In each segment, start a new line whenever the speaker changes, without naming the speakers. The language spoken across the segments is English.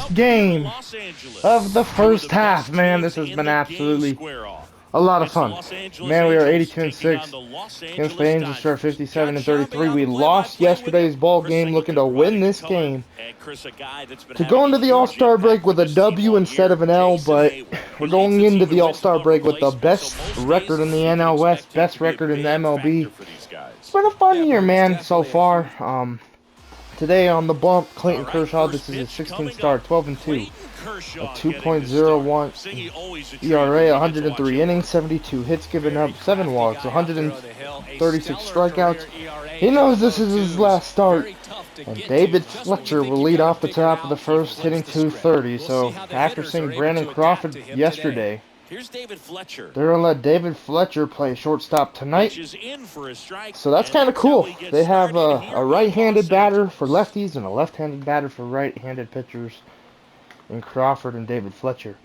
last game of the first half. Man, this has been absolutely a lot of fun. Man, we are 82-6 against the Angels for 57-33. We lost yesterday's ball game, looking to win this game to go into the All-Star break with a W instead of an L, but we're going into the All-Star break with the best record in the NL West, best record in the MLB. It's been a fun year, man, so far. Today on the bump, Clayton Kershaw. This is his 16th start, 12-2, a 2.01 ERA, 103 innings, 72 hits given up, 7 walks, 136 strikeouts. He knows this is his last start, and David Fletcher will lead off the top of the first, hitting 230. So after seeing Brandon Crawford yesterday, they're going to let David Fletcher play shortstop tonight. So that's kind of cool. They have a right-handed batter for lefties and a left-handed batter for right-handed pitchers in Crawford and David Fletcher.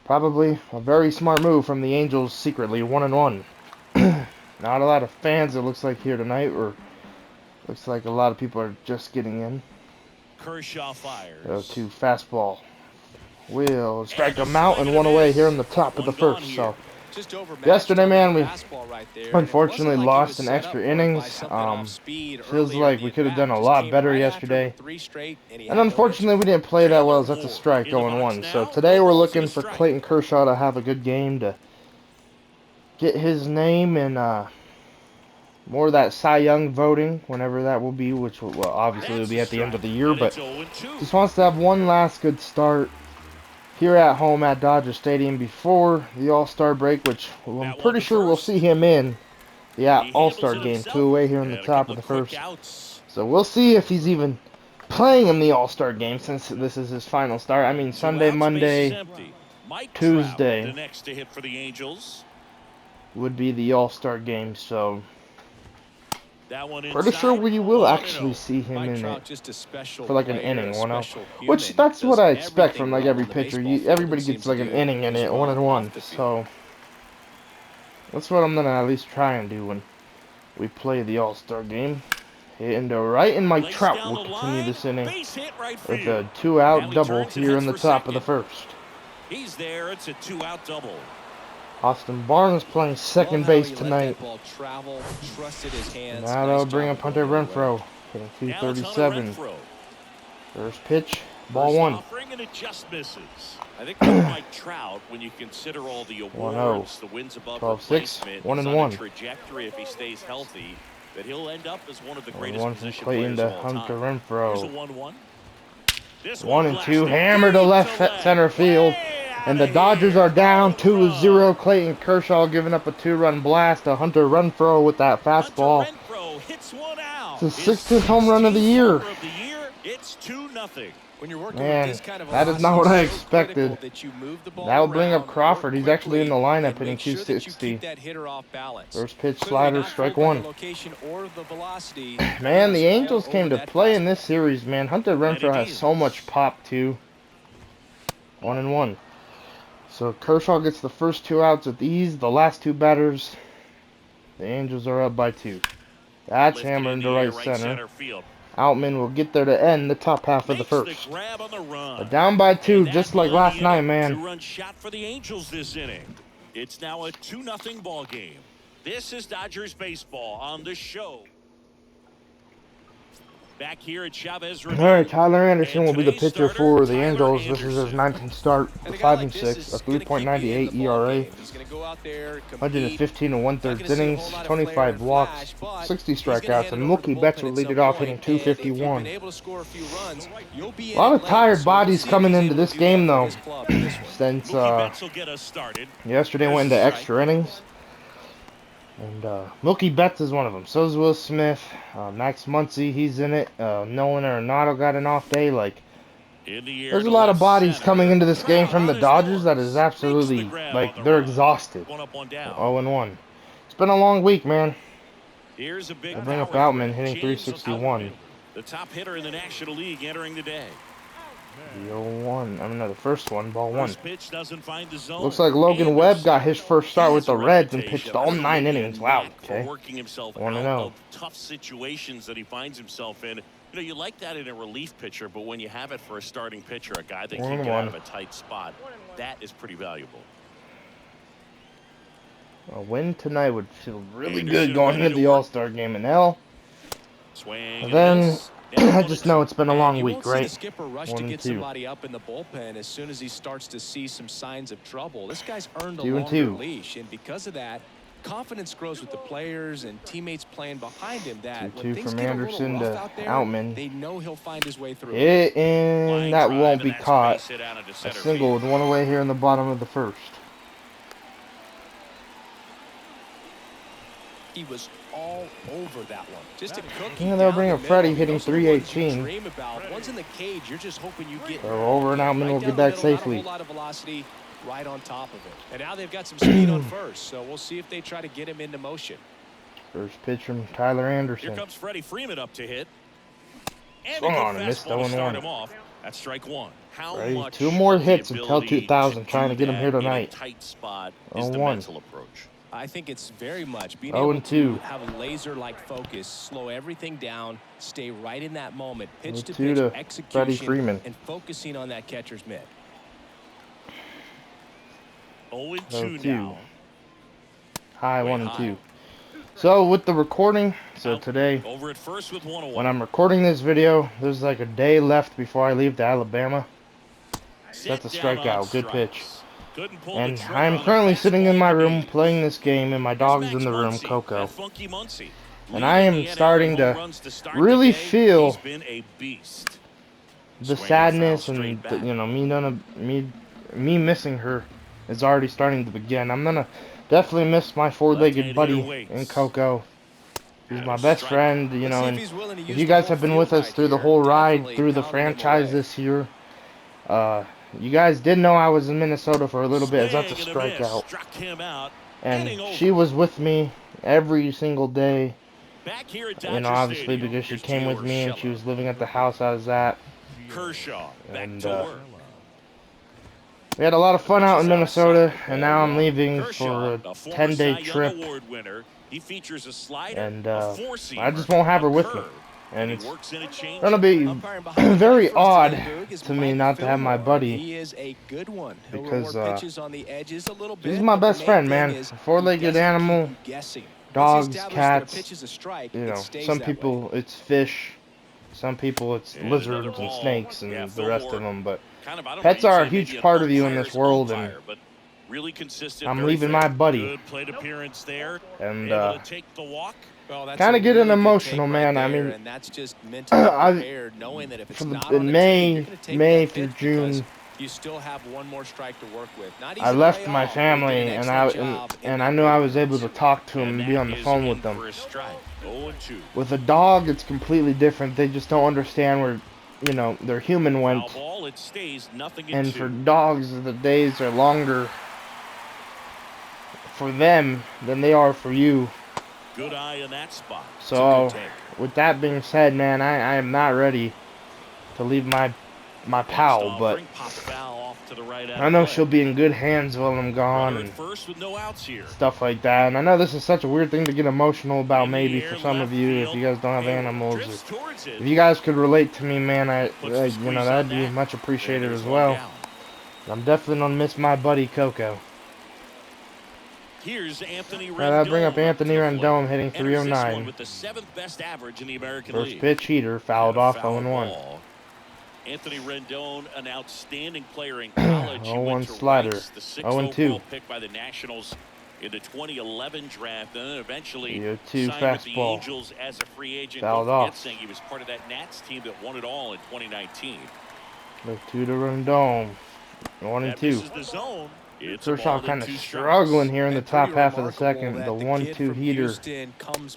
Probably a very smart move from the Angels secretly, 1-1. Not a lot of fans, it looks like, here tonight, or looks like a lot of people are just getting in.
Kershaw fires.
2 fastball. Will strike him out and 1 away here in the top of the first. So yesterday, man, we unfortunately lost in extra innings. Feels like we could have done a lot better yesterday. And unfortunately, we didn't play that well. That's a strike, 0-1. So today we're looking for Clayton Kershaw to have a good game to get his name in more of that Cy Young voting, whenever that will be, which will obviously will be at the end of the year. But just wants to have one last good start here at home at Dodger Stadium before the All-Star break, which I'm pretty sure we'll see him in the All-Star game, 2 away here in the top of the first. So we'll see if he's even playing in the All-Star game since this is his final start. I mean, Sunday, Monday, Tuesday would be the All-Star game, so pretty sure we will actually see him in it for like an inning, 1-0. Which, that's what I expect from like every pitcher. Everybody gets like an inning in it, 1-1. So that's what I'm going to at least try and do when we play the All-Star game. Hitting to right, and Mike Trout will continue this inning with a 2-out double here in the top of the first.
He's there. It's a 2-out double.
Austin Barnes playing second base tonight. Now they'll bring up Hunter Renfroe. Hitting 237. First pitch, ball 1.
I think Mike Trout, when you consider all the awards, the wins above
12-6, 1-1.
Trajectory if he stays healthy, that he'll end up as one of the greatest
1 from
position
Clayton
players
to
of all
Hunter
time.
Renfroe.
1-1.
1-2, hammer to left center field. And the Dodgers are down 2-0. Clayton Kershaw giving up a 2-run blast to Hunter Renfroe with that fastball. It's his 16th home run of the year. Man, that is not what I expected. That will bring up Crawford. He's actually in the lineup hitting 260. First pitch, slider, strike 1. Man, the Angels came to play in this series, man. Hunter Renfroe has so much pop, too. 1-1. So Kershaw gets the first 2 outs with ease. The last 2 batters, the Angels are up by 2. That's hammered into right center. Outman will get there to end the top half of the first. But down by 2, just like last night, man.
2-run shot for the Angels this inning. It's now a 2-0 ball game. This is Dodgers baseball on the show. Back here at Chavez.
Alright, Tyler Anderson will be the pitcher for the Angels. This is his 19th start, 5-6, a 3.98 ERA, 115 1/3 innings, 25 walks, 60 strikeouts, and Mookie Betts will lead it off hitting 251. A lot of tired bodies coming into this game though, since yesterday went into extra innings. And Mookie Betts is one of them. So is Will Smith. Max Muncy, he's in it. Nolan Arenado got an off day. Like, there's a lot of bodies coming into this game from the Dodgers that is absolutely, like, they're exhausted. 0-1. It's been a long week, man. They bring up Outman hitting 361.
The top hitter in the National League entering the day.
The 0-1. I mean, no, the first one, ball 1.
Pitch doesn't find the zone.
Looks like Logan Webb got his first start with the Reds and pitched all 9 innings. Wow, okay.
Working himself
1-0.
out of tough situations that he finds himself in. You know, you like that in a relief pitcher, but when you have it for a starting pitcher, a guy that can
1-1.
get out of a tight spot, that is pretty valuable.
A win tonight would feel really
Anderson
good going
ready
into
to
the
work.
All-Star game in L.
Swing
And
and
then
miss.
I just know it's been a long
you
week,
won't see the
right?
skipper rush to get somebody up in the bullpen as soon as he starts to see some signs of trouble. This guy's earned a longer leash, and because of that, confidence grows with the players and teammates playing behind him. That when things
from
get
Anderson
a little rough
to
out there,
Outman.
they know he'll find his way through.
And that won't be caught. A single with one away here in the bottom of the first.
He was all over that one. Just a cookie.
Yeah, they'll bring up Freddie hitting 318.
Dream about. Once in the cage, you're just hoping you get
so over and Outman will get back safely.
Not a whole lot of velocity right on top of it. And now they've got some speed on first, so we'll see if they try to get him into motion.
First pitch from Tyler Anderson.
Here comes Freddie Freeman up to hit. And
Swung on and missed
0-1. That's strike one. How much
2 more hits until 2000, trying to get him here tonight.
Tight spot is the mental approach.
I think it's very much being
0-2.
able to have a laser-like focus, slow everything down, stay right in that moment, pitch to pitch execution, and focusing on that catcher's mitt.
0-2 now.
High 1-2. So with the recording, today,
over at first with 1-1.
When I'm recording this video, there's like a day left before I leave to Alabama. That's a strikeout. Good pitch. And I'm currently sitting in my room playing this game, and my dog's in the room, Coco. And I am starting to really feel the sadness and me missing her is already starting to begin. I'm gonna definitely miss my four-legged buddy in Coco. He's my best friend, and if you guys have been with us through the whole ride through the franchise this year, you guys did know I was in Minnesota for a little bit, as that's a strikeout. And she was with me every single day, obviously because she came with me and she was living at the house I was at. And we had a lot of fun out in Minnesota, and now I'm leaving for a 10-day trip. And I just won't have her with me. And it's going to be very odd to me not to have my buddy, because he's my best friend, man. Four-legged animal, dogs, cats, some people it's fish, some people it's lizards and snakes and the rest of them, but pets are a huge part of you in this world, and I'm leaving my buddy, and kind of getting emotional, man. I mean, in May through June,
you still have one more strike to work with.
I left my family, and I knew I was able to talk to them and be on the phone with them. With a dog, it's completely different. They just don't understand where, their human went. And for dogs, the days are longer for them than they are for you.
Good eye in that spot.
So, with that being said, man, I am not ready to leave my pal, but I know she'll be in good hands while I'm gone and stuff like that. And I know this is such a weird thing to get emotional about, maybe for some of you, if you guys don't have animals. If you guys could relate to me, man, that'd be much appreciated as well. I'm definitely gonna miss my buddy Coco.
Here's Anthony Rendon.
I'll bring up Anthony Rendon hitting 309.
With the 7th best average in the American
First
League.
pitch heater, fouled off 0-1.
Anthony Rendon, an outstanding player in college.
0-1 slider.
The 6th
0-2
overall pick by the Nationals in the 2011 draft, and then eventually
0-2
signed with the
fastball.
Angels as a free agent.
Fouled
Don't forget,
off.
saying he was part of that Nats team that won it all in 2019.
0-2 to Rendon. 1-2.
The zone.
Kershaw kind of struggling here in the top half of the second. The 1-2 heater.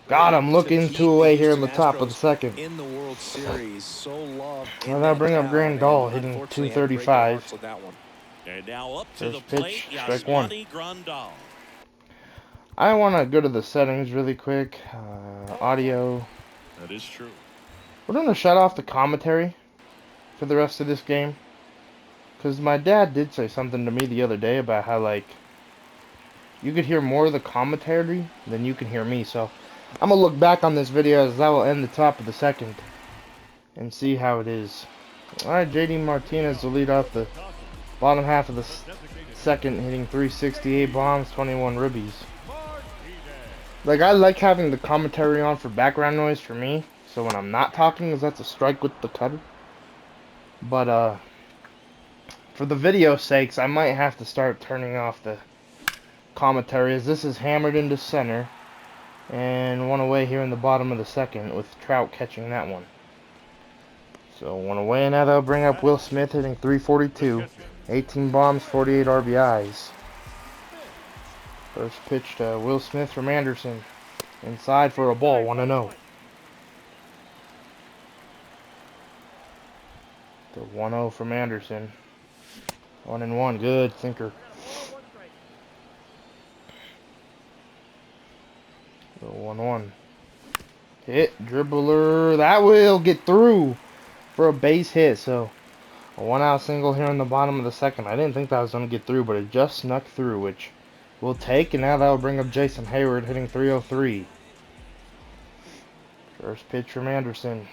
Got him looking 2 away here in the top of the second.
In the World Series, so loved.
Well, that'll bring up Grandal hitting 235.
And now up to the
First
plate,
pitch, strike one.
Grandal.
I want to go to the settings really quick. Audio.
That is true.
We're going to shut off the commentary for the rest of this game. Because my dad did say something to me the other day about how, you could hear more of the commentary than you can hear me. So, I'm going to look back on this video as that will end the top of the second. and see how it is. Alright, JD Martinez will lead off the bottom half of the second, hitting 368 bombs, 21 ribbies. Like, I like having the commentary on for background noise for me, so when I'm not talking, because that's a strike with the cutter. But, for the video sakes, I might have to start turning off the commentary, as this is hammered into center, and one away here in the bottom of the second, with Trout catching that one. So, one away, and now that'll bring up Will Smith, hitting 342, 18 bombs, 48 RBIs. First pitch to Will Smith from Anderson. Inside for a ball, 1-0. The 1-0 from Anderson. 1-1, good sinker. The 1-1. Hit, dribbler, that will get through for a base hit. So, a 1-out single here in the bottom of the second. I didn't think that was going to get through, but it just snuck through, which we'll take. And now that will bring up Jason Hayward, hitting 303. First pitch from Anderson.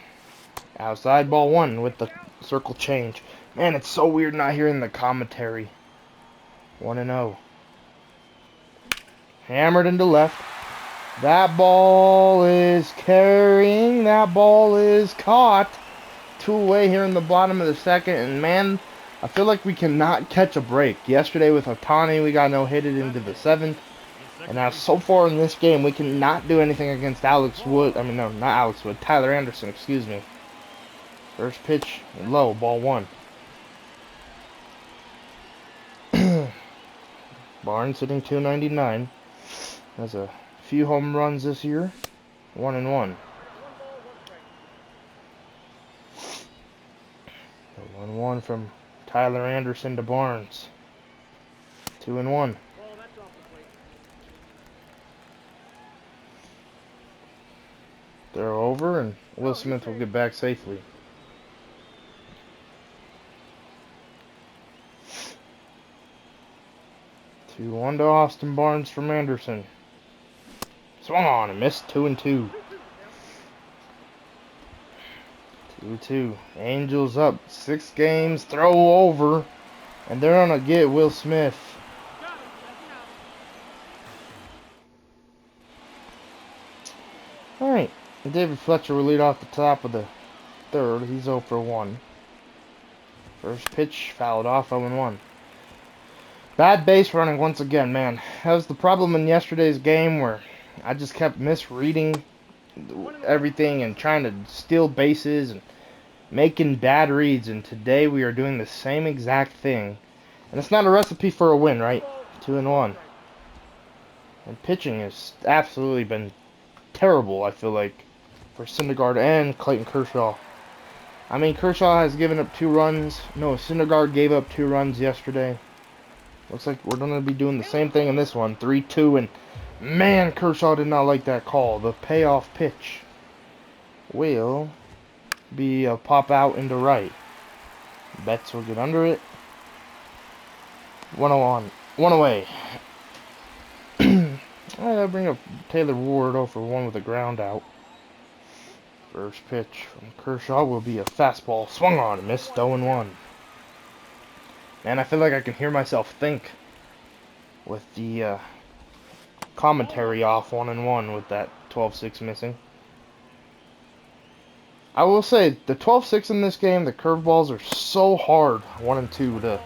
Outside, ball 1 with the circle change. Man, it's so weird not hearing the commentary. 1-0. Hammered into left. That ball is carrying. That ball is caught. 2 away here in the bottom of the second. And man, I feel like we cannot catch a break. Yesterday with Ohtani, we got no-hitted into the 7th. And now, so far in this game, we cannot do anything against Alex Wood. I mean, no, not Alex Wood. Tyler Anderson, excuse me. First pitch, low, ball 1. Barnes hitting 299. Has a few home runs this year. 1-1. The 1-1 from Tyler Anderson to Barnes. 2-1. They're over, and Will Smith will get back safely. Two 1 to Austin Barnes from Anderson. Swung on and missed. 2-2. 2-2. Angels up 6 games. Throw over, and they're gonna get Will Smith. All right. David Fletcher will lead off the top of the third. He's 0 for 1. First pitch fouled off, 0-1. Bad base running once again, man. That was the problem in yesterday's game, where I just kept misreading everything and trying to steal bases and making bad reads. And today we are doing the same exact thing. And it's not a recipe for a win, right? 2-1. And pitching has absolutely been terrible, I feel like, for Syndergaard and Clayton Kershaw. I mean, Kershaw has given up 2 runs. No, Syndergaard gave up 2 runs yesterday. Looks like we're going to be doing the same thing in this one. 3-2, and man, Kershaw did not like that call. The payoff pitch will be a pop out into right. Betts will get under it. 1-0 1 away. Alright, I'll bring up Taylor Ward 0 for 1 with a ground out. First pitch from Kershaw will be a fastball. Swung on and missed. 0-1. Man, I feel like I can hear myself think with the commentary off. 1-1 with that 12-6 missing. I will say, the 12-6 in this game, the curveballs are so hard, 1 and 2, to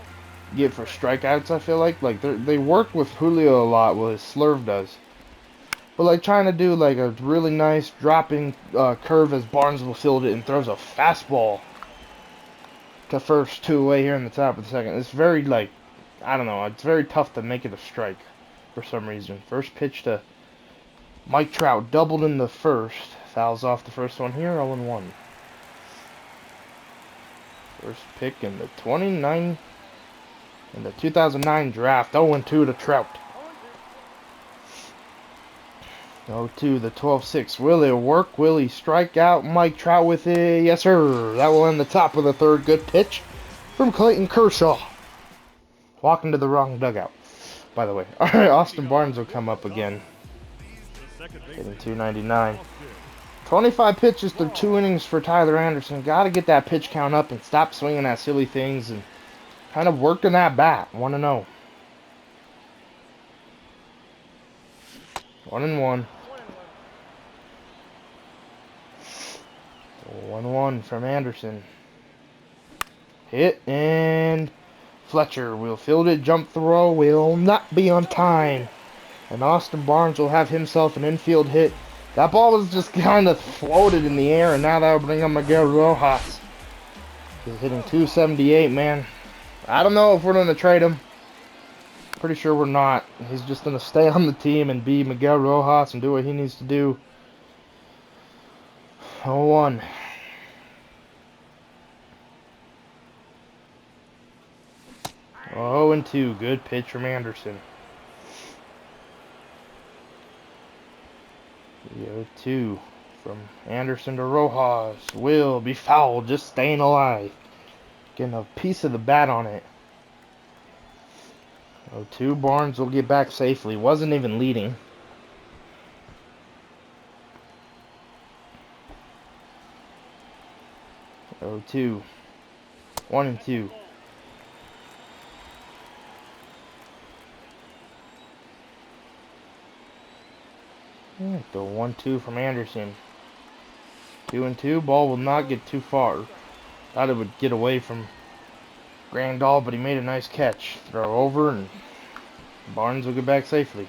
get for strikeouts, I feel like. They work with Julio a lot, what his slurve does. But like trying to do like a really nice dropping curve, as Barnes will field it and throws a fastball to first, 2 away here in the top of the second. It's very, like, I don't know, it's very tough to make it a strike for some reason. First pitch to Mike Trout, doubled in the first. Fouls off the first one here, 0-1. First pick in the 2009 draft, 0-2 to Trout. 0-2, the 12-6. Will it work? Will he strike out Mike Trout with it? Yes, sir. That will end the top of the third. Good pitch from Clayton Kershaw. Walking to the wrong dugout, by the way. All right, Austin Barnes will come up again. Hitting 299. 25 pitches through 2 innings for Tyler Anderson. Got to get that pitch count up and stop swinging at silly things and kind of working that bat. 1-0. 1-1. 1-1 from Anderson. Hit and Fletcher will field it. Jump throw will not be on time. And Austin Barnes will have himself an infield hit. That ball was just kind of floated in the air, and now that will bring up Miguel Rojas. He's hitting 278, man. I don't know if we're going to trade him. Pretty sure we're not. He's just going to stay on the team and be Miguel Rojas and do what he needs to do. 0-1. Oh, and 2. Good pitch from Anderson. 0-2 from Anderson to Rojas. Will be fouled, just staying alive. Getting a piece of the bat on it. 0-2. Barnes will get back safely. Wasn't even leading. 0-2. 1-2. The 1-2 from Anderson. 2-2. Ball will not get too far. Thought it would get away from Grandal, but he made a nice catch. Throw over, and Barnes will get back safely.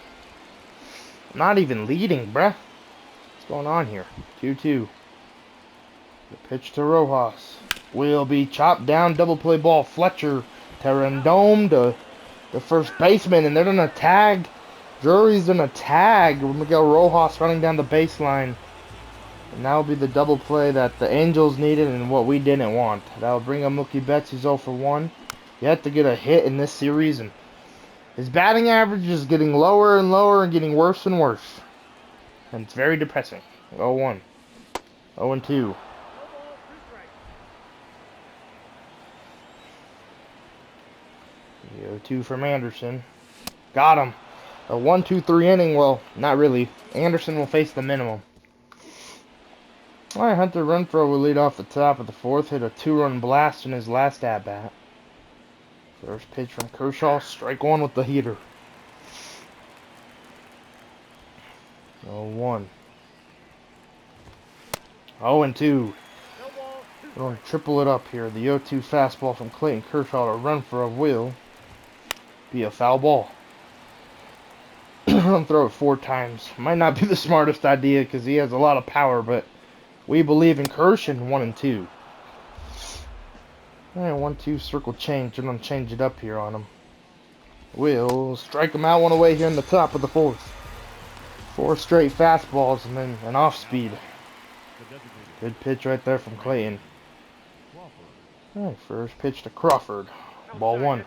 Not even leading, bruh. What's going on here? 2-2. The pitch to Rojas. Will be chopped down. Double play ball. Fletcher to Rendon to the first baseman, and they're going to tag. Drury's going to tag Miguel Rojas running down the baseline. And that will be the double play that the Angels needed and what we didn't want. That will bring up Mookie Betts. He's 0 for 1. You have to get a hit in this series, and his batting average is getting lower and lower and getting worse and worse. And it's very depressing. 0-1. 0-2. The 0-2 from Anderson. Got him. A 1-2-3 inning. Well, not really. Anderson will face the minimum. Alright, Hunter Renfroe will lead off the top of the 4th. Hit a 2-run blast in his last at-bat. First pitch from Kershaw. Strike 1 with the heater. 0-1. 0-2. We're going to triple it up here. The 0-2 fastball from Clayton Kershaw to Renfroe will be a foul ball. I'm going to throw it 4 times. Might not be the smartest idea because he has a lot of power, but we believe in Kershaw. 1-2. Alright, 1-2 circle change. I'm going to change it up here on him. We'll strike him out one away here in the top of the 4th. 4 straight fastballs and then an off speed. Good pitch right there from Clayton. Alright, first pitch to Crawford. Ball 1.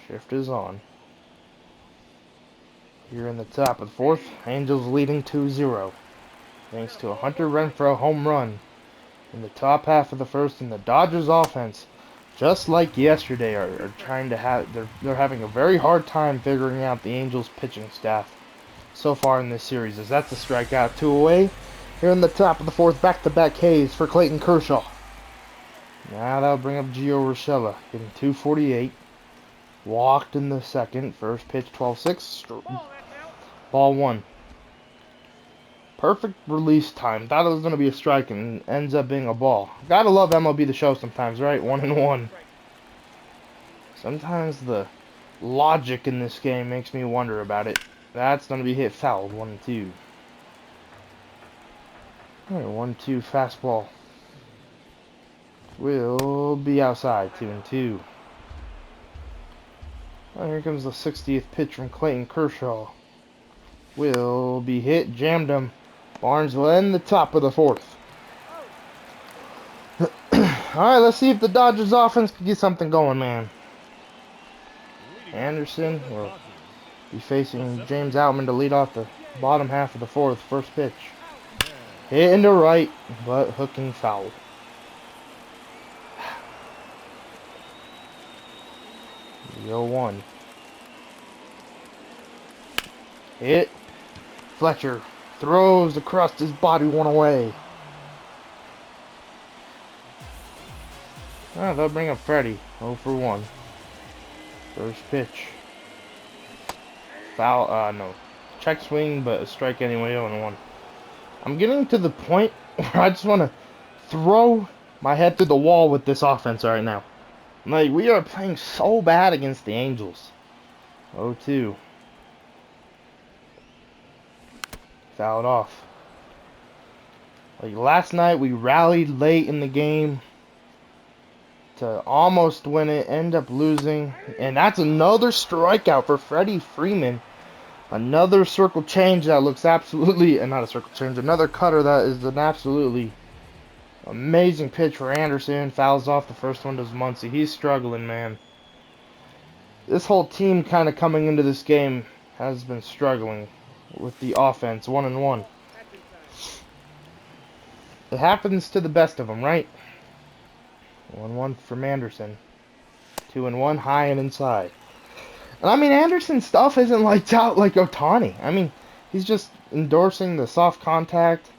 Shift is on. Here in the top of the 4th, Angels leading 2-0. Thanks to a Hunter Renfroe home run in the top half of the 1st, and the Dodgers offense, just like yesterday, are trying to have they're having a very hard time figuring out the Angels pitching staff so far in this series, as that's a strikeout. 2 away. Here in the top of the 4th, back-to-back Ks for Clayton Kershaw. Now that'll bring up Gio Urshela, getting 248. Walked in the 2nd. First pitch 12-6. Ball 1. Perfect release time. Thought it was going to be a strike and ends up being a ball. Gotta love MLB The Show sometimes, right? 1-1. Sometimes the logic in this game makes me wonder about it. That's going to be hit fouled. 1-2. Alright, 1-2 fastball. Will be outside. 2-2. Well, here comes the 60th pitch from Clayton Kershaw. Will be hit. Jammed him. Barnes will end the top of the 4th. Alright, let's see if the Dodgers offense can get something going, man. Anderson will be facing James Outman to lead off the bottom half of the 4th. First pitch. Hit into right, but hooking foul. The 0-1. Hit. Fletcher throws across his body, one away. Oh, they'll bring up Freddie. 0 for 1. First pitch. Foul, no. Check swing, but a strike anyway, 0 1. I'm getting to the point where I just want to throw my head through the wall with this offense right now. Like, we are playing so bad against the Angels. 0-2. Fouled off. Like, last night, we rallied late in the game to almost win it, end up losing. And that's another strikeout for Freddie Freeman. Another circle change that looks absolutely, not a circle change, another cutter that is an absolutely amazing pitch for Anderson. Fouls off. The first one does Muncy. He's struggling, man. This whole team kind of coming into this game has been struggling with the offense. 1-1. It happens to the best of them, right? 1-1 from Anderson. 2-1, high and inside. And I mean, Anderson's stuff isn't lights out like Ohtani. I mean, he's just endorsing the soft contact,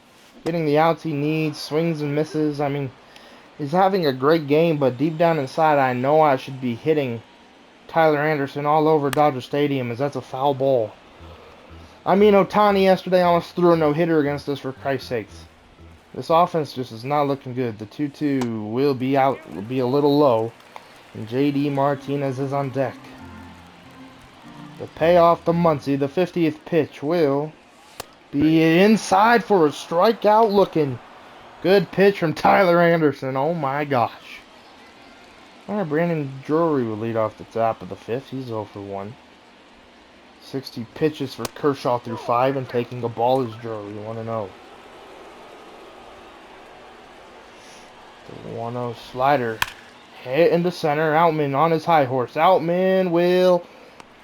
getting the outs he needs, swings and misses. I mean, he's having a great game, but deep down inside, I know I should be hitting Tyler Anderson all over Dodger Stadium, as that's a foul ball. I mean, Ohtani yesterday almost threw a no-hitter against us, for Christ's sakes. This offense just is not looking good. The 2-2 will be out, will be a little low, and JD Martinez is on deck. The payoff to Muncy, the 50th pitch, will be inside for a strikeout looking. Good pitch from Tyler Anderson. Oh my gosh. Alright, Brandon Drury will lead off the top of the 5th. He's 0 for 1. 60 pitches for Kershaw through 5, and taking a ball is Drury, 1-0. The 1-0 slider hit into center. Outman on his high horse. Outman will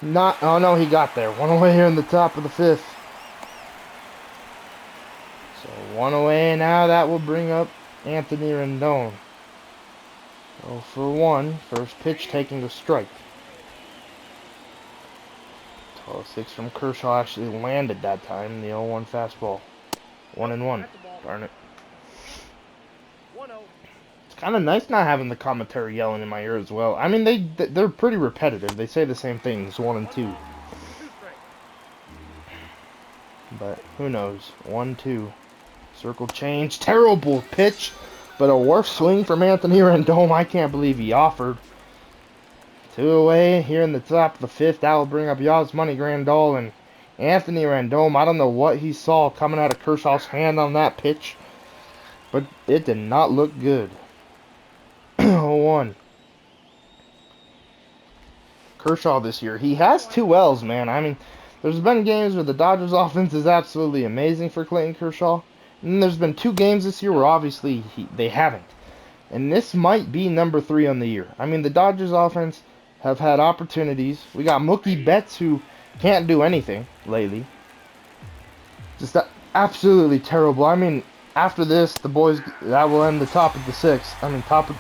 not. Oh no, he got there. 1 away here in the top of the 5th. So 1 away now. That will bring up Anthony Rendon. 0 for 1. First pitch taking a strike. 12-6 from Kershaw actually landed that time. The 0-1 fastball. 1-1. Darn it. It's kind of nice not having the commentary yelling in my ear as well. I mean, they're pretty repetitive. They say the same things, 1 and 2. But who knows? 1-2. Circle change. Terrible pitch. But a worse swing from Anthony Rendon. I can't believe he offered. 2 away here in the top of the 5th. That will bring up Yasmani Grandal. And Anthony Rendon, I don't know what he saw coming out of Kershaw's hand on that pitch, but it did not look good. 0-1. Kershaw this year, he has 2 L's, man. I mean, there's been games where the Dodgers offense is absolutely amazing for Clayton Kershaw. And there's been 2 games this year where obviously they haven't. And this might be number 3 on the year. I mean, the Dodgers offense have had opportunities. We got Mookie Betts, who can't do anything lately. Just absolutely terrible. I mean, after this, the boys, that will end the top of the 6th. I mean, the top of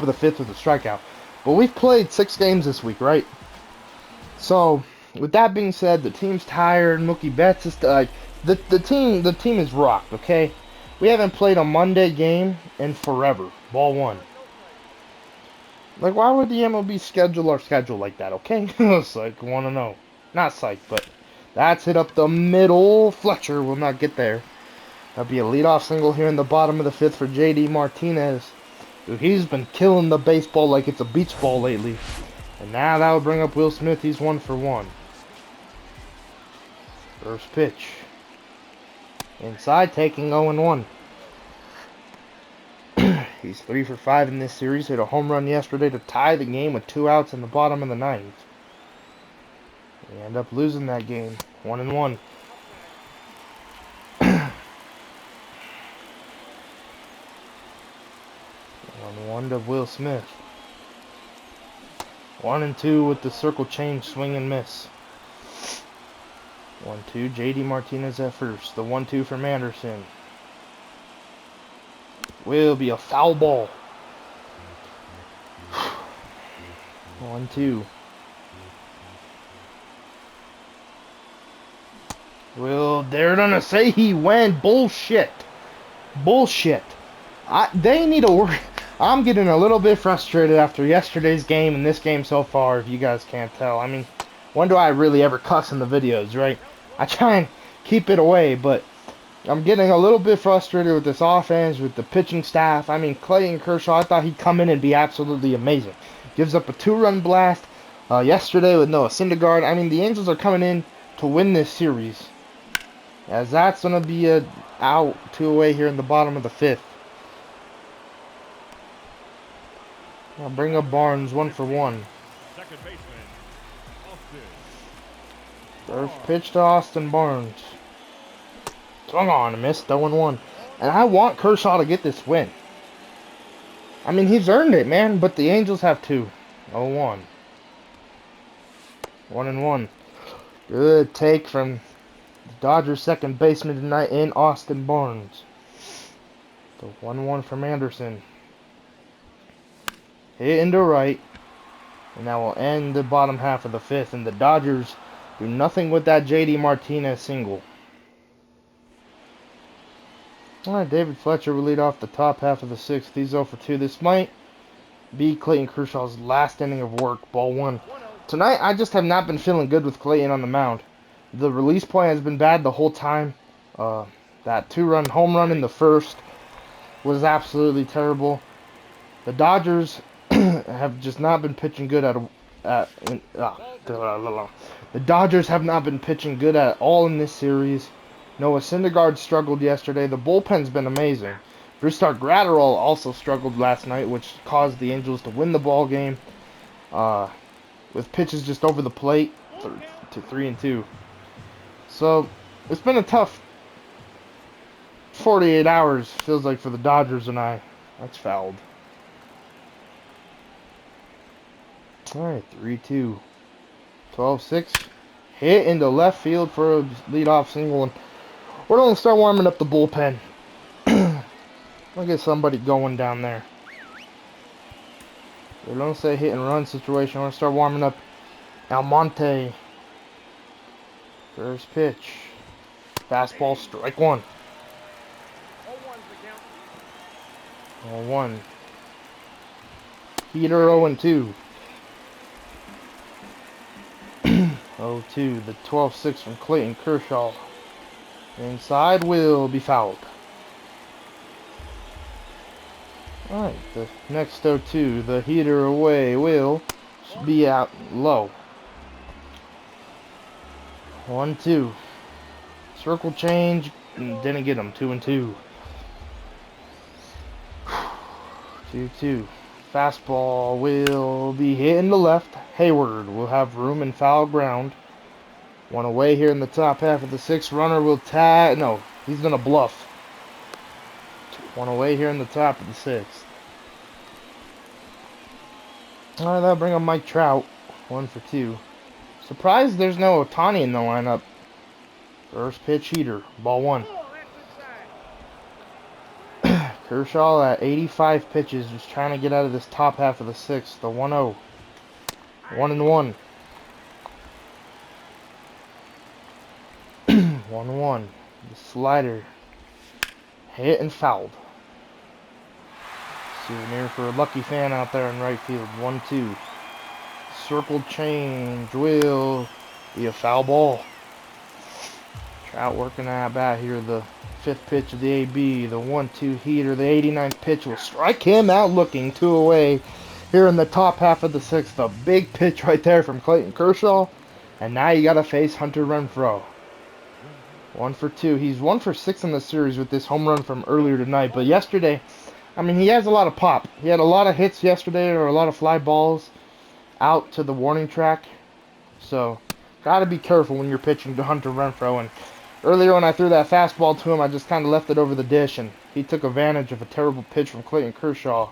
the 5th with a strikeout. But we've played 6 games this week, right? So, with that being said, the team's tired. Mookie Betts is like the team is rocked. Okay, we haven't played a Monday game in forever. Ball 1. Like, why would the MLB schedule our schedule like that? Okay, it's like 1-0. Not psyched, but that's hit up the middle. Fletcher will not get there. That'll be a leadoff single here in the bottom of the 5th for JD Martinez. Dude, he's been killing the baseball like it's a beach ball lately. And now that will bring up Will Smith. He's 1 for 1. First pitch. Inside, taking 0-1. He's 3 for 5 in this series. Hit a home run yesterday to tie the game with 2 outs in the bottom of the 9th. We end up losing that game. 1-1. 1-1 to Will Smith. 1-2 with the circle change, swing and miss. 1-2, JD Martinez at first. The 1-2 from Anderson. Will be a foul ball. 1-2. Well, they're gonna say he went. Bullshit. Bullshit. They need to work. I'm getting a little bit frustrated after yesterday's game and this game so far, if you guys can't tell. I mean, when do I really ever cuss in the videos, right? I try and keep it away, but I'm getting a little bit frustrated with this offense, with the pitching staff. I mean, Clayton Kershaw, I thought he'd come in and be absolutely amazing. Gives up a 2-run blast yesterday with Noah Syndergaard. I mean, the Angels are coming in to win this series, as that's going to be a out 2 away here in the bottom of the 5th. I'll bring up Barnes 1-for-1.
Second baseman, Austin.
First pitch to Austin Barnes. Swung on and missed, 0-1. And I want Kershaw to get this win. I mean, he's earned it, man, but the Angels have 2. 0-1. 1-1. Good take from the Dodgers second baseman tonight in Austin Barnes. The 1-1 from Anderson. Hit into right. And that will end the bottom half of the 5th. And the Dodgers do nothing with that J.D. Martinez single. Alright, David Fletcher will lead off the top half of the 6th. He's 0-for-2. This might be Clayton Kershaw's last inning of work. Ball 1. Tonight, I just have not been feeling good with Clayton on the mound. The release point has been bad the whole time. That 2-run home run in the first was absolutely terrible. The Dodgers have just not been pitching good the Dodgers have not been pitching good at all in this series. Noah Syndergaard struggled yesterday. The bullpen's been amazing. Brusdar Graterol also struggled last night, which caused the Angels to win the ball game with pitches just over the plate to 3-2. So it's been a tough 48 hours, feels like, for the Dodgers and I. That's fouled. Alright, 3-2. 12-6. Hit into left field for a leadoff single. And we're going to start warming up the bullpen. I'll get somebody going down there. We don't say hit and run situation. We're going to start warming up Almonte. First pitch. Fastball, strike 1. 0-1. Heater 0-2. 0-2. The 12-6 from Clayton Kershaw. Inside will be fouled. Alright, the next 0-2. The heater away will be out low. 1-2. Circle change. Didn't get him. 2-2. 2-2. Fastball will be hit in the left. Hayward will have room and foul ground. 1 away here in the top half of the 6th. Runner will tag. No, he's going to bluff. 1 away here in the top of the 6th. Alright, that'll bring up Mike Trout. 1-for-2. Surprised there's no Ohtani in the lineup. First pitch heater. Ball 1. Kershaw at 85 pitches, just trying to get out of this top half of the 6th. The 1-0. 1-1. 1-1. The slider. Hit and fouled. Souvenir for a lucky fan out there in right field. 1-2. Circle change will be a foul ball. Trout working at bat here. The 5th pitch of the AB. The 1-2 heater. The 89th pitch will strike him out looking. 2 away here in the top half of the 6th. A big pitch right there from Clayton Kershaw. And now you got to face Hunter Renfroe. 1-for-2. He's 1-for-6 in the series with this home run from earlier tonight. But yesterday, I mean, he has a lot of pop. He had a lot of hits yesterday, or a lot of fly balls out to the warning track. So, got to be careful when you're pitching to Hunter Renfroe. And earlier when I threw that fastball to him, I just kind of left it over the dish, and he took advantage of a terrible pitch from Clayton Kershaw.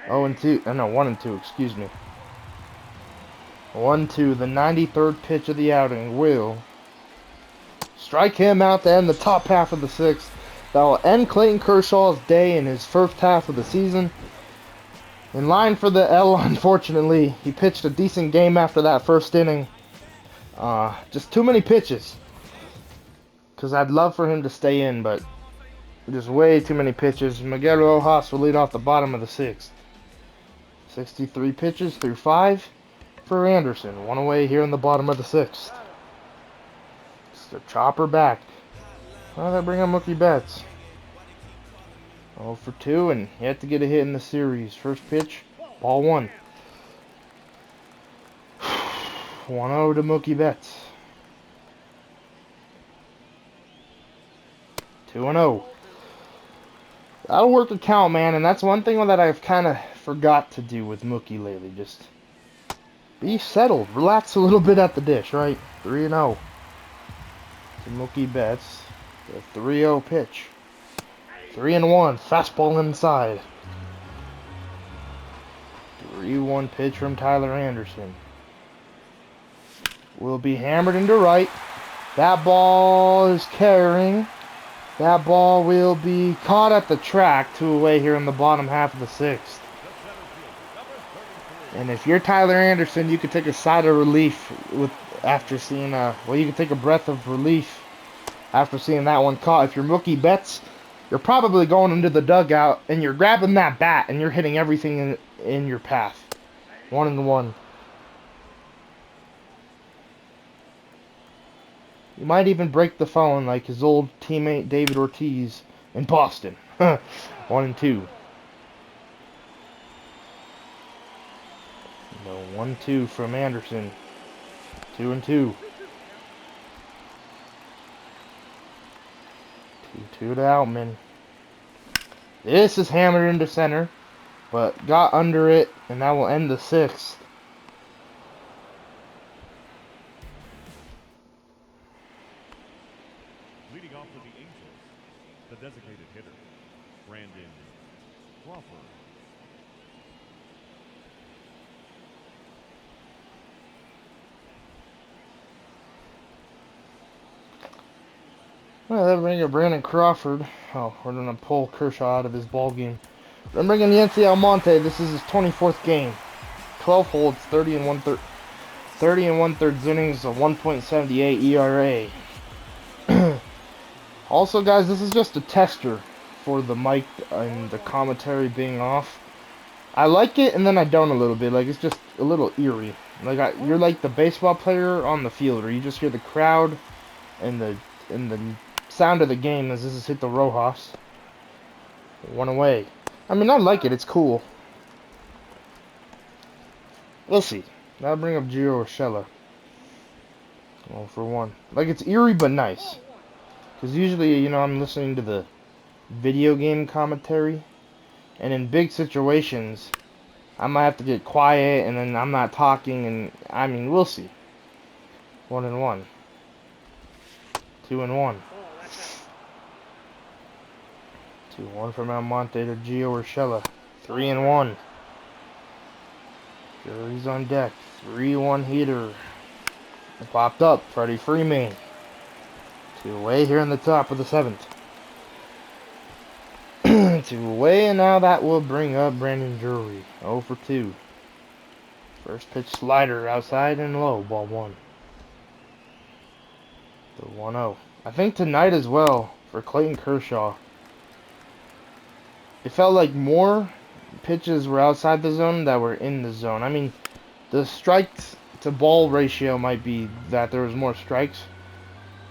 1-2, excuse me. 1-2, the 93rd pitch of the outing will strike him out to end the top half of the 6th. That will end Clayton Kershaw's day in his first half of the season. In line for the L, unfortunately. He pitched a decent game after that first inning. Just too many pitches. because I'd love for him to stay in, but there's way too many pitches. Miguel Rojas will lead off the bottom of the 6th. 63 pitches through 5 for Anderson. One away here in the bottom of the 6th. It's the chopper back. Well, they bring up Mookie Betts. 0 for 2, and yet to get a hit in the series. First pitch, ball 1. 1-0 to Mookie Betts. 2-0. That'll work the count, man, and that's one thing that I've kind of forgot to do with Mookie lately. Just be settled. Relax a little bit at the dish, right? 3-0 to Mookie Betts. The 3-0 pitch. 3-1. Fastball inside. 3-1 pitch from Tyler Anderson. Will be hammered into right. That ball is carrying. That ball will be caught at the track, 2 away here in the bottom half of the 6th. And if you're Tyler Anderson, you could take a sigh of relief after seeing you can take a breath of relief after seeing that one caught. If you're Mookie Betts, you're probably going into the dugout and you're grabbing that bat and you're hitting everything in your path. 1-1. You might even break the phone like his old teammate David Ortiz in Boston. 1-2. No, 1-2 from Anderson. 2-2. 2-2 to Outman. This is hammered into center, but got under it, and that will end the 6th.
Leading off for the Angels, the designated hitter, Brandon Crawford.
Well, they're bringing Brandon Crawford. Oh, we're going to pull Kershaw out of his ball game. We're bringing Yency Almonte. This is his 24th game. 12 holds, 30 and 1/3 innings, a 1.78 ERA. Also, guys, this is just a tester for the mic and the commentary being off. I like it, and then I don't a little bit. Like, it's just a little eerie. Like, you're like the baseball player on the field, where you just hear the crowd and the sound of the game as this is hit the Rojas. 1 away. I mean, I like it. It's cool. We'll see. That'll bring up Gio Urshela. 0 for 1. Like, it's eerie but nice. Because usually, you know, I'm listening to the video game commentary. And in big situations, I might have to get quiet and then I'm not talking. And, I mean, we'll see. 1-1. 2-1. 2-1 from Almonte to Gio Urshela. 3-1. Jury's on deck. 3-1 heater. It popped up. Freddie Freeman. 2 away here in the top of the 7th. 2 away, and now that will bring up Brandon Drury. 0 for 2. First pitch slider outside and low. Ball 1. The 1-0. I think tonight as well, for Clayton Kershaw, it felt like more pitches were outside the zone that were in the zone. I mean, the strikes to ball ratio might be that there was more strikes,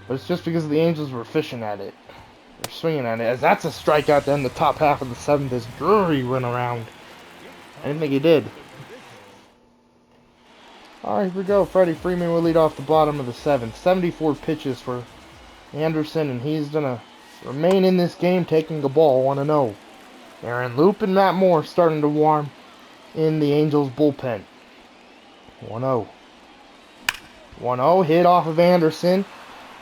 but it's just because the Angels were fishing at it. They're swinging at it. As that's a strikeout in the top half of the 7th as Drury went around. I didn't think he did. Alright, here we go. Freddie Freeman will lead off the bottom of the 7th. 74 pitches for Anderson, and he's going to remain in this game taking the ball 1-0. Aaron Loop and Matt Moore starting to warm in the Angels bullpen. 1-0. 1-0 hit off of Anderson.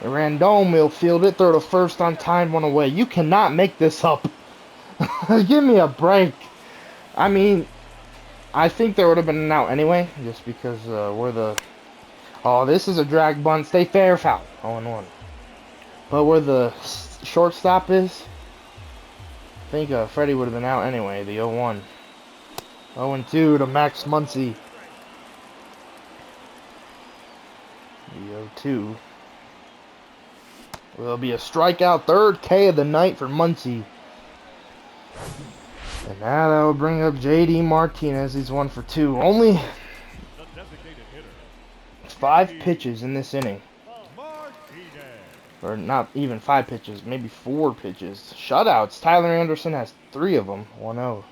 And Randome will field it. Throw to first on time, 1 away. You cannot make this up. Give me a break. I mean, I think there would have been an out anyway, just because we're the... Oh, this is a drag bunt. Stay fair, foul. 0-1. But where the shortstop is, I think Freddie would have been out anyway, the 0-1. 0-2 to Max Muncy. The 0-2. Will be a strikeout, third K of the night for Muncy. And now that will bring up JD Martinez. He's 1 for 2. Only 5 pitches in this inning. Or not even 5 pitches, maybe 4 pitches. Shutouts. Tyler Anderson has 3 of them. 1-0.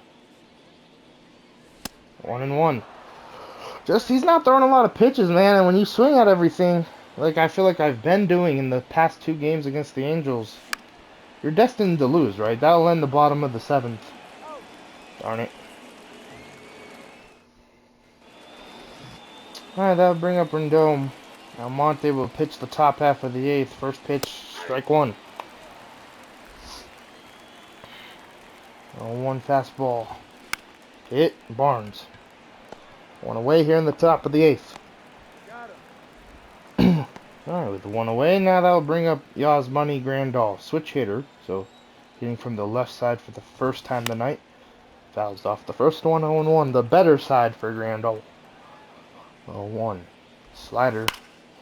1-1. Just, he's not throwing a lot of pitches, man. And when you swing at everything, like I feel like I've been doing in the past 2 games against the Angels, you're destined to lose, right? That'll end the bottom of the 7th. Darn it. Alright, that'll bring up Rendon. Almonte will pitch the top half of the 8th. First pitch, strike 1. 0-1 fastball. Hit, Barnes. 1 away here in the top of the 8th. Alright, with 1 away, now that'll bring up Yasmani Grandal. Switch hitter, so hitting from the left side for the first time tonight. Fouls off the first one, 0-1. The better side for Grandal. 0-1. Slider.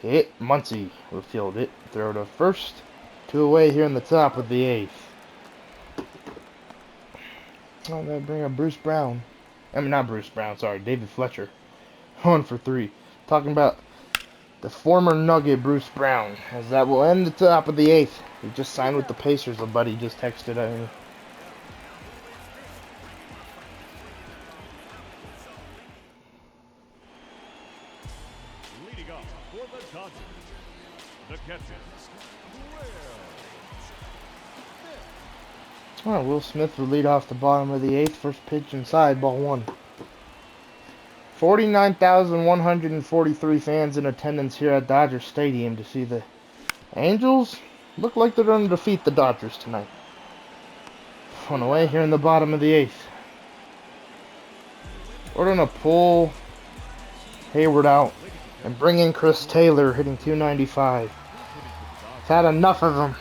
Hit. Muncy will field it. Throw to first. 2 away here in the top of the 8th. Oh, that'll bring up Bruce Brown. I mean, not Bruce Brown, sorry. David Fletcher. 1 for 3. Talking about the former Nugget Bruce Brown. As that will end the top of the 8th. He just signed with the Pacers. A buddy just texted at me.
Leading off for the Dodgers, the catcher,
Alright, Will Smith will lead off the bottom of the 8th. First pitch inside, ball 1. 49,143 fans in attendance here at Dodger Stadium to see the Angels look like they're going to defeat the Dodgers tonight. 1 away here in the bottom of the 8th. We're going to pull Hayward out and bring in Chris Taylor, hitting 295. He's had enough of them.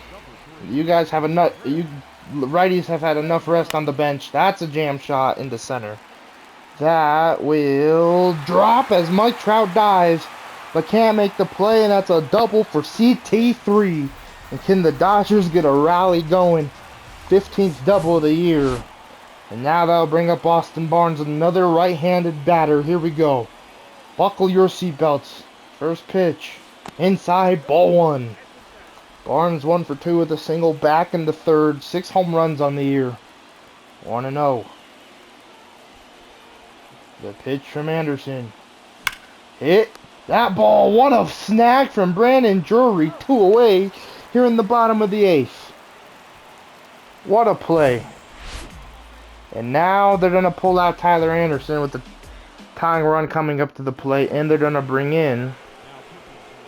You guys have enough. You righties have had enough rest on the bench. That's a jam shot into center. That will drop as Mike Trout dives, but can't make the play, and that's a double for CT3. And can the Dodgers get a rally going? 15th double of the year. And now that'll bring up Austin Barnes, another right-handed batter. Here we go. Buckle your seatbelts. First pitch. Inside, ball 1. Barnes 1 for 2 with a single, back in the 3rd. 6 home runs on the year. 1-0. The pitch from Anderson. Hit. That ball. What a snag from Brandon Drury. 2 away here in the bottom of the 8th. What a play. And now they're going to pull out Tyler Anderson with the tying run coming up to the plate. And they're going to bring in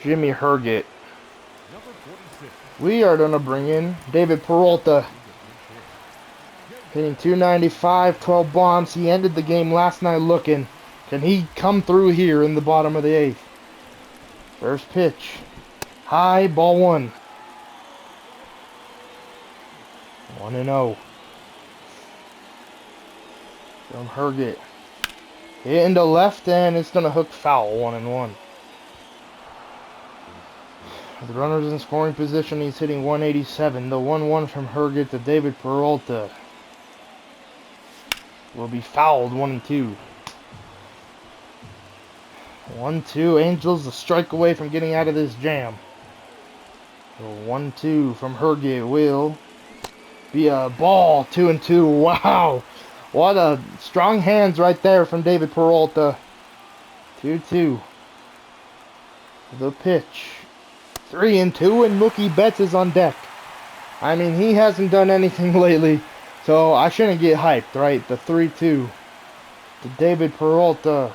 Jimmy Herget. We are going to bring in David Peralta. Hitting 295, 12 bombs. He ended the game last night looking. Can he come through here in the bottom of the 8th? First pitch. High, ball 1. 1-0. From Herget. Hit into left, and it's going to hook foul. 1-1. The runner's in scoring position. He's hitting 187. The 1-1 from Herget to David Peralta will be fouled. 1-2. 1-2. Angels a strike away from getting out of this jam. The 1-2 from Herget will be a ball. 2-2. Wow. What a strong hands right there from David Peralta. 2-2. The pitch. 3-2, and Mookie Betts is on deck. I mean, he hasn't done anything lately, so I shouldn't get hyped, right? The 3-2 to David Peralta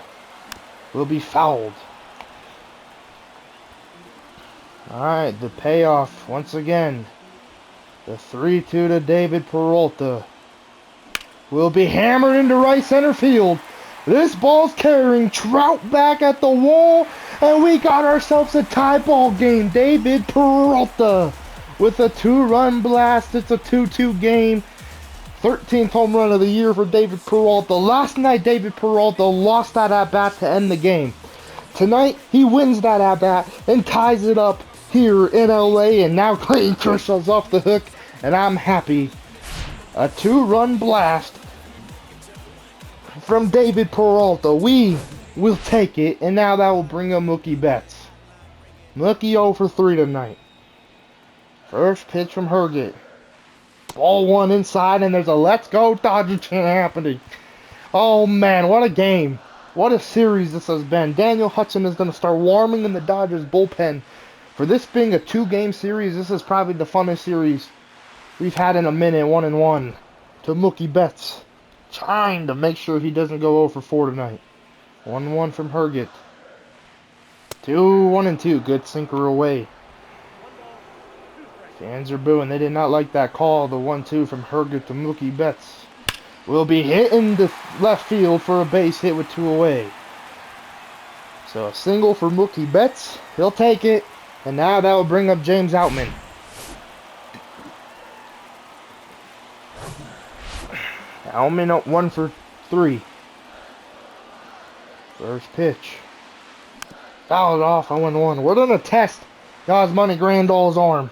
will be fouled. Alright, the payoff once again. The 3-2 to David Peralta will be hammered into right center field. This ball's carrying Trout back at the wall, and we got ourselves a tie ball game. David Peralta with a 2-run blast. It's a 2-2 game. 13th home run of the year for David Peralta. Last night, David Peralta lost that at-bat to end the game. Tonight, he wins that at-bat and ties it up here in LA, and now Clayton Kershaw's off the hook, and I'm happy. A 2-run blast from David Peralta. We will take it, and now that will bring up Mookie Betts. Mookie 0 for 3 tonight. First pitch from Herget. Ball 1 inside, and there's a let's go Dodger chant happening. Oh man, what a game. What a series this has been. Daniel Hudson is going to start warming in the Dodgers bullpen. For this being a 2-game series, this is probably the funnest series we've had in a minute, 1-1. To Mookie Betts, trying to make sure he doesn't go 0 for 4 tonight. 1-1 from Herget. 1-2. Good sinker away. Fans are booing. They did not like that call. The 1-2 from Herget to Mookie Betts will be hitting the left field for a base hit with 2 away. So a single for Mookie Betts. He'll take it. And now that will bring up James Outman. Outman up 1 for 3. First pitch. Fouled off. 0-1. We're going to test God's Money Grandal's arm.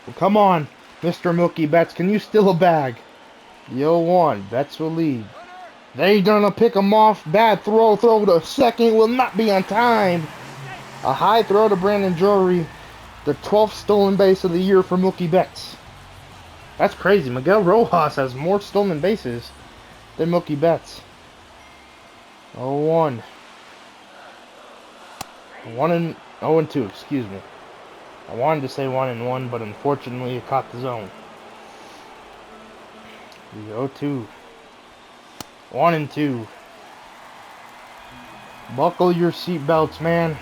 Well, come on, Mr. Mookie Betts. Can you steal a bag? The 0-1. Betts will lead. They're going to pick him off. Bad throw. Throw to second. Will not be on time. A high throw to Brandon Drury. The 12th stolen base of the year for Mookie Betts. That's crazy. Miguel Rojas has more stolen bases than Mookie Betts. 0-1. 0-2, excuse me. I wanted to say 1-1, but unfortunately it caught the zone. The 0-2. 1-2. Buckle your seatbelts, man.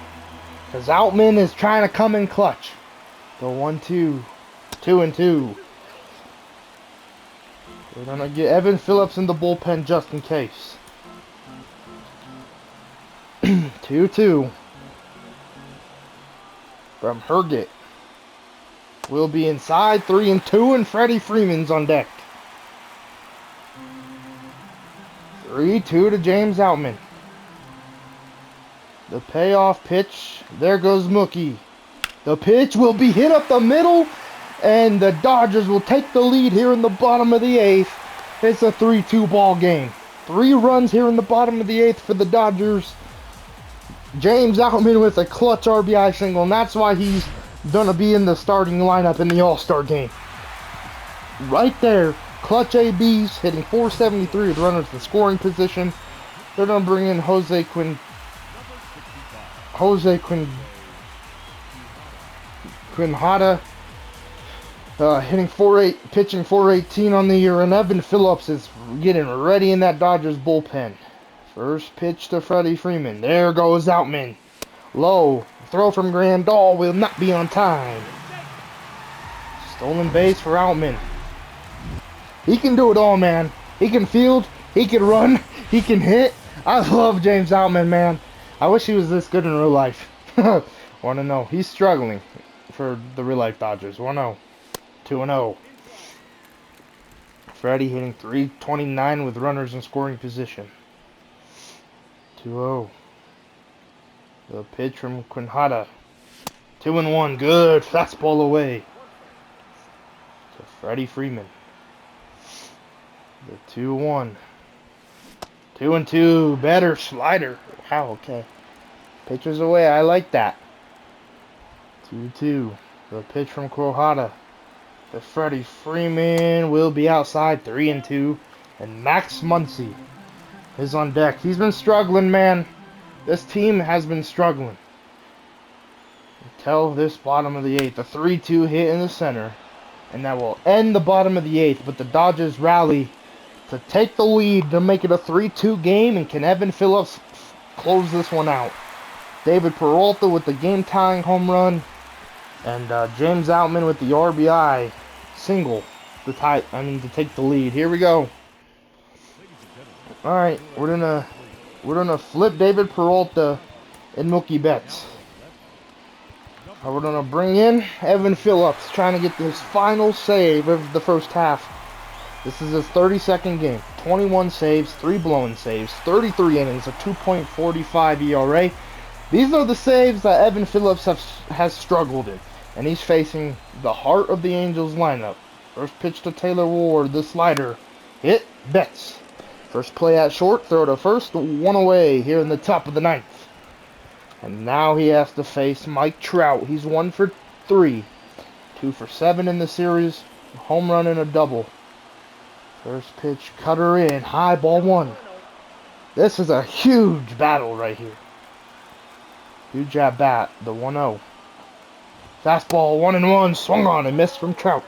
Because Outman is trying to come in clutch. The 1-2. 2-2. We're going to get Evan Phillips in the bullpen just in case. 2-2. From Herget. Will be inside. 3-2, and Freddie Freeman's on deck. 3-2 to James Outman. The payoff pitch. There goes Mookie. The pitch will be hit up the middle, and the Dodgers will take the lead here in the bottom of the 8th. It's a 3-2 ball game. 3 runs here in the bottom of the 8th for the Dodgers. James Outman with a clutch RBI single, and that's why he's going to be in the starting lineup in the All-Star game. Right there, clutch ABs hitting .473 with runners in scoring position. They're going to bring in Jose Quinhada, hitting pitching .418 on the year, and Evan Phillips is getting ready in that Dodgers bullpen. First pitch to Freddie Freeman. There goes Outman. Low. Throw from Grandal will not be on time. Stolen base for Outman. He can do it all, man. He can field. He can run. He can hit. I love James Outman, man. I wish he was this good in real life. Want to know. He's struggling for the real life Dodgers. 1-0. 2-0. Freddie hitting .329 with runners in scoring position. 2-0. The pitch from Quinhada. 2-1. Good. Fastball away. To Freddie Freeman. The 2-1. 2-2. Better slider. Wow, okay. Pitches away. I like that. 2-2. The pitch from Quinhada. The Freddie Freeman will be outside. 3-2. And Max Muncy is on deck. He's been struggling, man. This team has been struggling until this bottom of the 8th. A 3-2 hit in the center, and that will end the bottom of the 8th. But the Dodgers rally to take the lead to make it a 3-2 game. And can Evan Phillips close this one out? David Peralta with the game-tying home run, and James Outman with the RBI single to take the lead. Here we go. All right, we're gonna flip David Peralta and Mookie Betts. We're gonna bring in Evan Phillips, trying to get his final save of the first half. This is his 32nd game. 21 saves, 3 blown saves, 33 innings, a 2.45 ERA. These are the saves that Evan Phillips has struggled in. And he's facing the heart of the Angels lineup. First pitch to Taylor Ward, the slider. Hit, Betts. First play at short, throw to first, one away here in the top of the ninth. And now he has to face Mike Trout. He's 1 for 3. 2 for 7 in the series. A home run and a double. First pitch, cutter in, high ball 1. This is a huge battle right here. Huge at bat, the 1-0. Fastball 1-1, swung on and missed from Trout.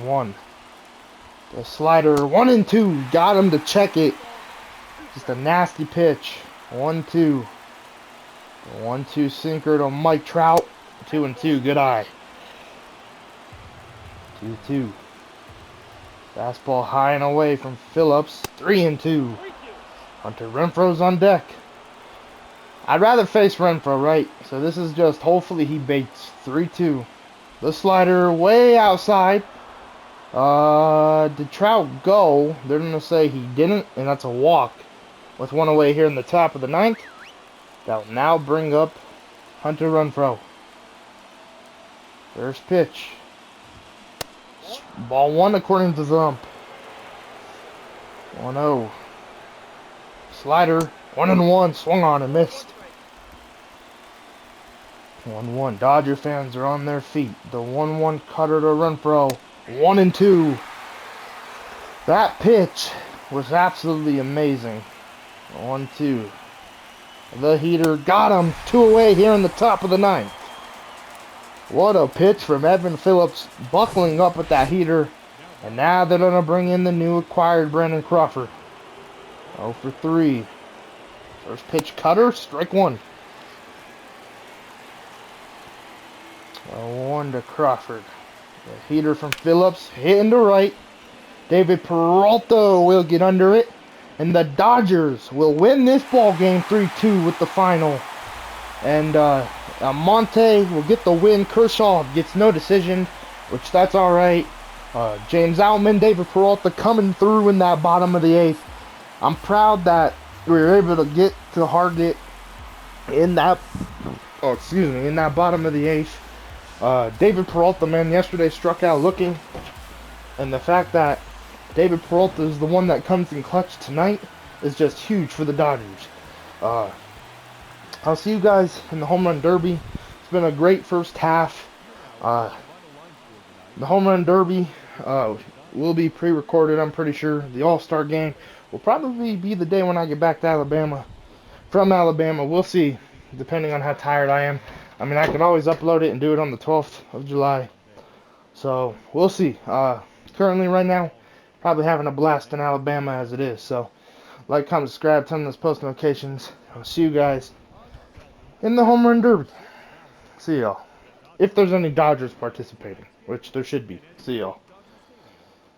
1-1. The slider 1-2, got him to check it. Just a nasty pitch. 1-2. The 1-2 sinker to Mike Trout. 2-2, good eye. 2-2. Fastball high and away from Phillips. 3-2. Hunter Renfroe's on deck. I'd rather face Renfroe, right? So this is just, hopefully he baits. 3-2. The slider way outside. Did Trout go? They're going to say he didn't, and that's a walk. With one away here in the top of the ninth. That will now bring up Hunter Renfroe. First pitch. Ball 1 according to the ump. 1-0. Slider. 1-1. Swung on and missed. 1-1. Dodger fans are on their feet. The 1-1 cutter to Renfroe. 1-2. That pitch was absolutely amazing. 1-2. The heater got him. 2 away here in the top of the ninth. What a pitch from Evan Phillips, buckling up with that heater. And now they're going to bring in the new acquired Brandon Crawford. 0 for 3. First pitch cutter, strike 1. 0-1 to Crawford. The heater from Phillips, hitting to right. David Peralta will get under it. And the Dodgers will win this ball game 3-2 with the final. And Monte will get the win. Kershaw gets no decision, which that's all right. James Outman, David Peralta coming through in that bottom of the 8th. I'm proud that we were able to get to Hargett in that, in that bottom of the 8th. David Peralta, man, yesterday struck out looking. And the fact that David Peralta is the one that comes in clutch tonight is just huge for the Dodgers. I'll see you guys in the Home Run Derby. It's been a great first half. The Home Run Derby will be pre-recorded, I'm pretty sure. The All-Star game will probably be the day when I get back to Alabama. From Alabama, we'll see, depending on how tired I am. I mean, I could always upload it and do it on the 12th of July. So, we'll see. Currently, right now, probably having a blast in Alabama as it is. So, like, comment, subscribe, turn on those post notifications. I'll see you guys in the Home Run Derby. See y'all. If there's any Dodgers participating, which there should be. See y'all.